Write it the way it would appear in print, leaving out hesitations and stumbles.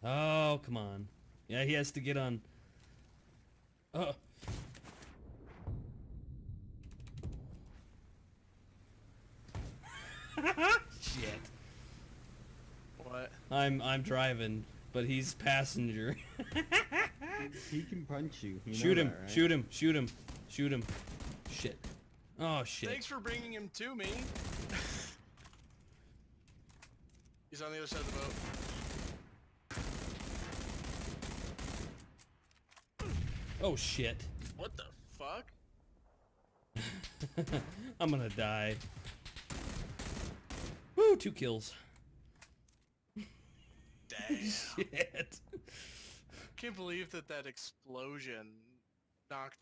Oh, come on. Yeah, he has to get on. Oh. Shit. What? I'm driving, but he's passenger. He can punch you. You Shoot know him, that, right? shoot him, shoot him, shoot him. Shit. Oh, shit. Thanks for bringing him to me. He's on the other side of the boat. Oh, shit. What the fuck? I'm gonna die. Woo, 2 kills. Damn. Shit. Can't believe that explosion knocked the